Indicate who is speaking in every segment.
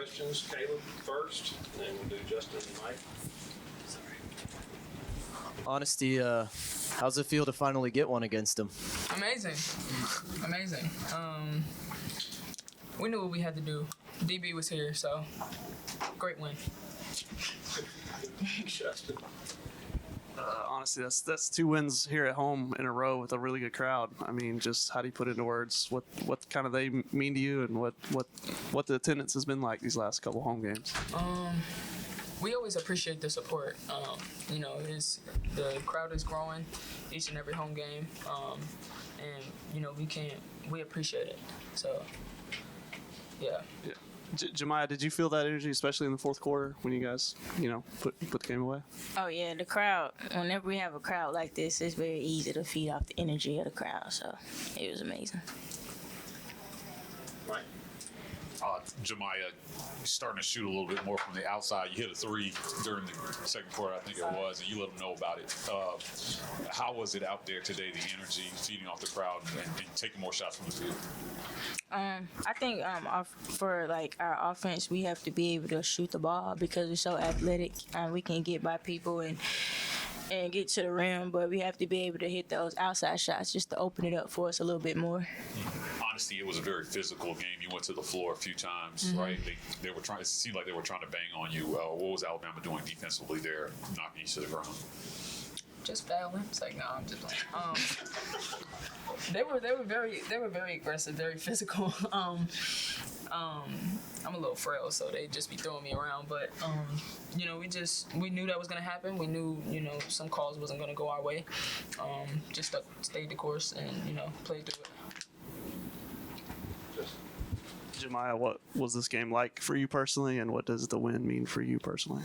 Speaker 1: questions. Caleb first, and then we'll do Justin and Mike.
Speaker 2: Honesty, how's it feel to finally get one against them?
Speaker 3: Amazing. We knew what we had to do. DB was here, so great win.
Speaker 1: Justin.
Speaker 4: Honestly, that's 2 wins here at home in a row with a really good crowd. I mean, just how do you put it into words? What kind of they mean to you, and what the attendance has been like these last couple home games?
Speaker 3: We always appreciate the support. The crowd is growing each and every home game, and we appreciate it. So, yeah.
Speaker 4: Jamya, did you feel that energy, especially in the fourth quarter when you guys, put the game away?
Speaker 5: Oh, yeah, the crowd. Whenever we have a crowd like this, it's very easy to feed off the energy of the crowd. So it was amazing.
Speaker 1: Mike.
Speaker 6: Jamya, starting to shoot a little bit more from the outside. You hit a 3 during the second quarter, I think it was, and you let them know about it. How was it out there today, the energy, feeding off the crowd and taking more shots from the field?
Speaker 5: I think for our offense, we have to be able to shoot the ball because we're so athletic. We can get by people and get to the rim, but we have to be able to hit those outside shots just to open it up for us a little bit more.
Speaker 6: Honestly, it was a very physical game. You went to the floor a few times, right? They were trying. It seemed like they were trying to bang on you. What was Alabama doing defensively there, knocking you to the ground?
Speaker 3: Just fouling. It's like, no, I'm just playing. They were very aggressive, very physical. I'm a little frail, so they just be throwing me around. But we knew that was gonna happen. We knew some calls wasn't gonna go our way. Just stayed the course and played through it.
Speaker 4: Jamya, what was this game like for you personally, and what does the win mean for you personally?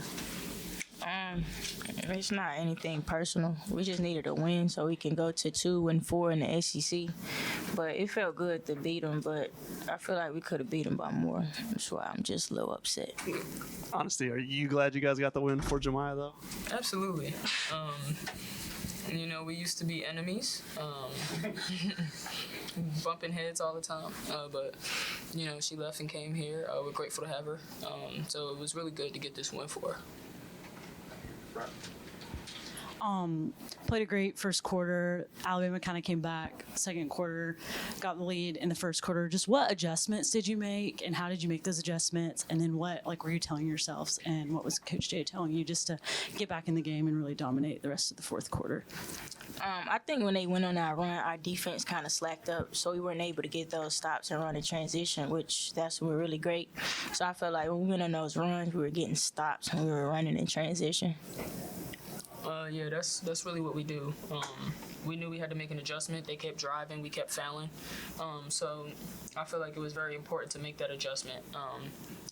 Speaker 5: It's not anything personal. We just needed a win so we can go to 2-4 in the SEC. But it felt good to beat them, but I feel like we could have beat them by more. That's why I'm just a little upset.
Speaker 4: Honestly, are you glad you guys got the win for Jamya, though?
Speaker 3: Absolutely. We used to be enemies, bumping heads all the time. But she left and came here. We're grateful to have her. So it was really good to get this win for her.
Speaker 7: Played a great first quarter. Alabama kind of came back. Second quarter, got the lead in the first quarter. Just what adjustments did you make, and how did you make those adjustments? And then what were you telling yourselves, and what was Coach Jay telling you just to get back in the game and really dominate the rest of the fourth quarter?
Speaker 5: I think when they went on our run, our defense kind of slacked up, so we weren't able to get those stops and run in transition, which that's were really great. So I felt like when we went on those runs, we were getting stops and we were running in transition.
Speaker 3: Yeah, that's really what we do. We knew we had to make an adjustment. They kept driving, we kept fouling. So I feel like it was very important to make that adjustment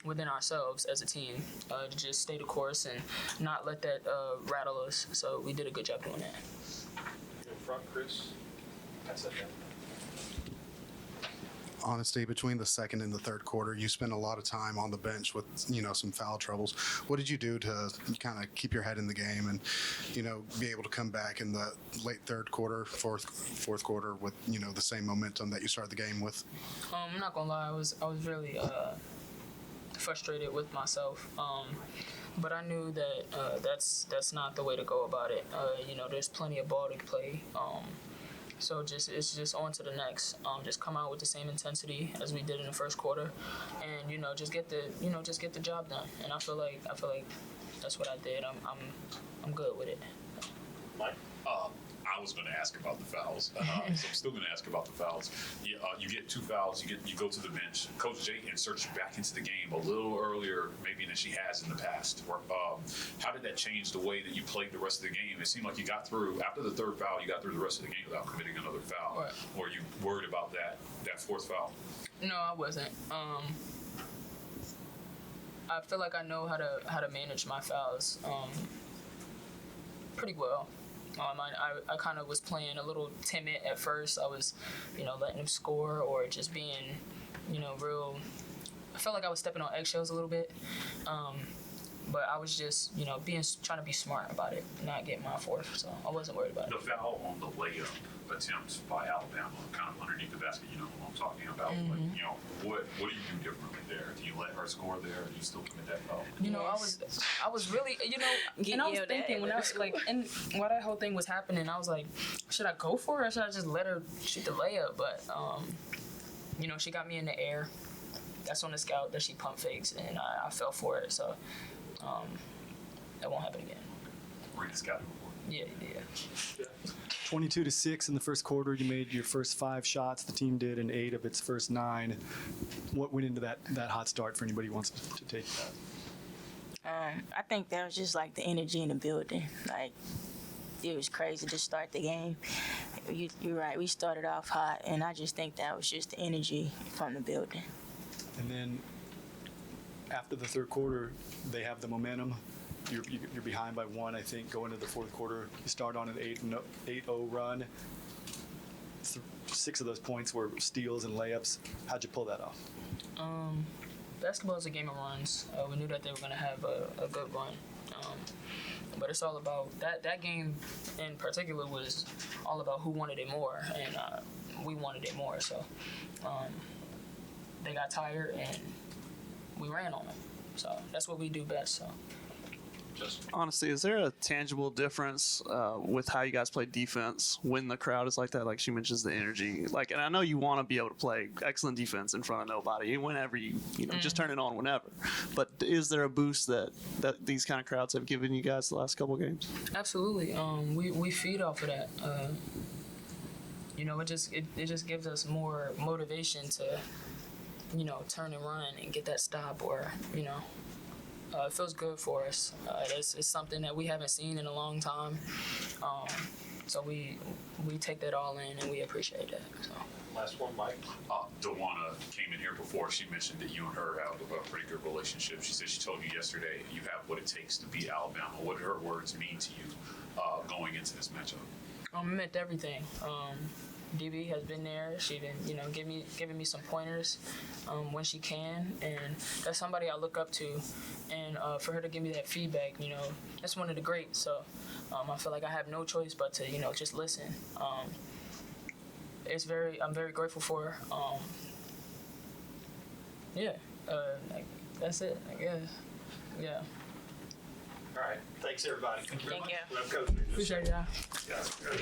Speaker 3: within ourselves as a team, to just stay the course and not let that rattle us. So we did a good job doing that.
Speaker 1: In front, Chris. That's it.
Speaker 8: Honesty, between the second and the third quarter, you spent a lot of time on the bench with, some foul troubles. What did you do to kind of keep your head in the game and, be able to come back in the late third quarter, fourth quarter with, the same momentum that you started the game with?
Speaker 3: I'm not gonna lie, I was really frustrated with myself. But I knew that that's not the way to go about it. There's plenty of ball to play. So it's just on to the next. Just come out with the same intensity as we did in the first quarter, and just get the job done. And I feel like that's what I did. I'm good with it.
Speaker 1: Mike.
Speaker 6: I was going to ask about the fouls, so I'm still going to ask about the fouls. You get 2 fouls. You go to the bench. Coach Jay inserts you back into the game a little earlier, maybe than she has in the past. How did that change the way that you played the rest of the game? It seemed like you got through after the third foul. You got through the rest of the game without committing another foul.
Speaker 3: Right.
Speaker 6: Or were you worried about that fourth foul?
Speaker 3: No, I wasn't. I feel like I know how to manage my fouls pretty well. I kind of was playing a little timid at first. I was, letting them score or just being, real. I felt like I was stepping on eggshells a little bit. But I was just, trying to be smart about it, not getting my fourth. So I wasn't worried about it.
Speaker 6: The foul on the layup attempt by Alabama, kind of underneath the basket, what I'm talking about.
Speaker 3: Mm-hmm.
Speaker 6: But, what do you do differently there? Do you let her score there, or you still commit that foul?
Speaker 3: You know, I was really, you know, and I was
Speaker 5: yelled
Speaker 3: thinking
Speaker 5: at.
Speaker 3: when I was like, and while that whole thing was happening, I was like, should I go for it or should I just let her shoot the layup? But, you know, she got me in the air. That's on the scout that she pump fakes, and I fell for it. So that won't happen again.
Speaker 6: Read the scouting report.
Speaker 3: Yeah.
Speaker 9: 22-6 in the first quarter. You made your first 5 shots. The team did in 8 of its first 9. What went into that hot start for anybody who wants to take that?
Speaker 5: I think that was just like the energy in the building. Like, it was crazy to start the game. You're right. We started off hot, and I just think that was just the energy from the building.
Speaker 9: And then after the third quarter, they have the momentum. You're behind by 1, I think, going into the fourth quarter. You start on an 8-0 run. 6 of those points were steals and layups. How'd you pull that off?
Speaker 3: Basketball is a game of runs. We knew that they were going to have a good run. But it's all about that game in particular was all about who wanted it more, and we wanted it more. So they got tired, and we ran on them. So that's what we do best. So.
Speaker 4: Honestly, is there a tangible difference with how you guys play defense when the crowd is like that? Like she mentions the energy. Like, and I know you want to be able to play excellent defense in front of nobody whenever you know, just turn it on whenever. But is there a boost that these kind of crowds have given you guys the last couple of games?
Speaker 3: Absolutely. We feed off of that. You know, it just gives us more motivation to, you know, turn and run and get that stop, or you know. It feels good for us. It's something that we haven't seen in a long time. So we take that all in, and we appreciate that. So.
Speaker 1: Last one, Mike.
Speaker 6: Dewana came in here before. She mentioned that you and her have a pretty good relationship. She said she told you yesterday you have what it takes to beat Alabama. What do her words mean to you going into this matchup?
Speaker 3: It meant everything. DB has been there. She been, you know, giving me some pointers when she can, and that's somebody I look up to. And for her to give me that feedback, you know, that's one of the greats. So I feel like I have no choice but to, you know, just listen. I'm very grateful for her. That's it, I guess. Yeah.
Speaker 1: All right. Thanks, everybody.
Speaker 5: Thank you.
Speaker 1: We'll have Coach.
Speaker 3: Appreciate y'all.
Speaker 1: Yeah.